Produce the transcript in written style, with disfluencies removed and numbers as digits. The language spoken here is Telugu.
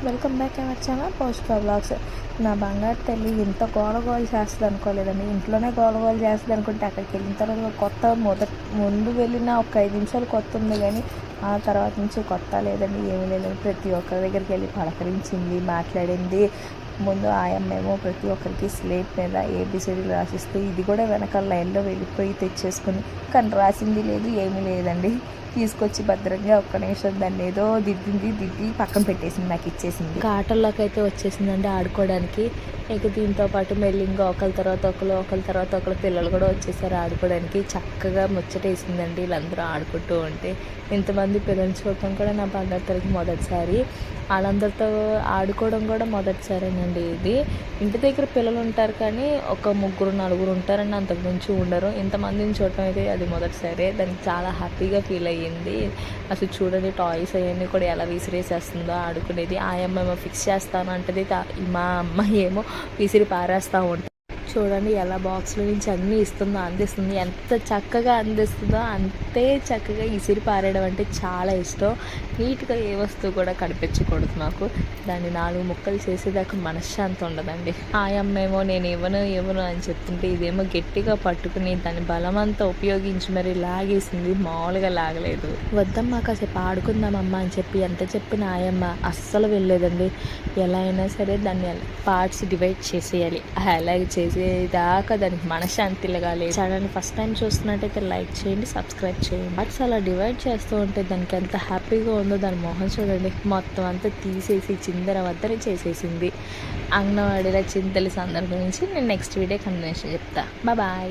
Welcome back our channel Poshika blogs. నా బంగారు తల్లి ఇంత గోల చేస్తుంది అనుకోలేదండి. ఇంట్లోనే గోల చేస్తుంది అనుకుంటే అక్కడికి వెళ్ళిన తర్వాత కొత్త ముందు వెళ్ళిన ఒక 5 నిమిషాలు కొత్త ఉంది, కానీ ఆ తర్వాత నుంచి కొత్త లేదండి, ఏమీ లేదండి. ప్రతి ఒక్కరి దగ్గరికి వెళ్ళి పలకరించింది, మాట్లాడింది. ముందు ఆయమ్మేమో ప్రతి ఒక్కరికి స్లేట్ మీద ఏబిసిడీలు రాసిస్తూ ఇది కూడా వెనకాల లైన్లో వెళ్ళిపోయి తెచ్చేసుకుని, కానీ రాసింది లేదు, ఏమీ లేదండి. తీసుకొచ్చి భద్రంగా ఒక్క నిమిషం దాన్ని ఏదో దిద్ది పక్కన పెట్టేసింది, నాకు ఇచ్చేసింది. ఆటల్లోకి అయితే వచ్చేసిందండి ఆడుకోవడానికి. ఇక దీంతో పాటు మెల్లింగా ఒకరి తర్వాత ఒకరు పిల్లలు కూడా వచ్చేసారు ఆడుకోవడానికి. చక్కగా ముచ్చటేసిందండి వీళ్ళందరూ ఆడుకుంటూ ఉంటే. ఇంతమంది పిల్లల్ని చూడటం కూడా నా బంగారు తల్లికి మొదటిసారి. వాళ్ళందరితో ఆడుకోవడం కూడా మొదటిసారేనండి ఇది. ఇంటి దగ్గర పిల్లలు ఉంటారు కానీ ఒక 3-4 ఉంటారని అంతకుమించి ఉండరు. ఇంతమందిని చూడటం అయితే అది మొదటిసారి. దానికి చాలా హ్యాపీగా ఫీల్ అయ్యింది. అసలు చూడండి టాయ్స్ అవన్నీ కూడా ఎలా విసిరేసేస్తుందో ఆడుకునేది. ఆయమ్మేమో ఫిక్స్ చేస్తాను అంటది, మా అమ్మాయి ఏమో విసిరి పారేస్తూ ఉంటుంది. చూడండి ఎలా బాక్స్లో నుంచి అన్నీ అందిస్తుంది. ఎంత చక్కగా అందిస్తుందో అంతే చక్కగా ఇసిరి పారేయడం అంటే చాలా ఇష్టం. నీట్గా ఏ వస్తువు కూడా కనిపించకూడదు నాకు. దాన్ని 4 ముక్కలు చేసేదాకా మనశ్శాంతి ఉండదండి. ఆయమ్మేమో నేను ఇవ్వను అని చెప్తుంటే ఇదేమో గట్టిగా పట్టుకుని దాని బలమంతా ఉపయోగించి మరి లాగేసింది. మామూలుగా లాగలేదు. వద్దమ్మా కాసేపు ఆడుకుందామమ్మా అని చెప్పి ఎంత చెప్పిన ఆయమ్మ అస్సలు వెళ్ళలేదండి. ఎలా అయినా సరే దాన్ని పార్ట్స్ డివైడ్ చేసేయాలి. అలాగే చేసేదాకా దానికి మనశ్శాంతి లగాలి. ఛానల్ని ఫస్ట్ టైం చూస్తున్నట్టయితే లైక్ చేయండి, సబ్స్క్రైబ్ చేయండి. పార్ట్స్ అలా డివైడ్ చేస్తూ ఉంటే దానికి ఎంత హ్యాపీగా ఉందో దాని మొహం చూడండి. మొత్తం అంతా తీసేసి చిందర వద్దరి చేసేసింది. అంగన్వాడీలో చింతలి సందర్భం నుంచి నేను నెక్స్ట్ వీడియో కంటిన్యూషన్ చెప్తా. బాయ్.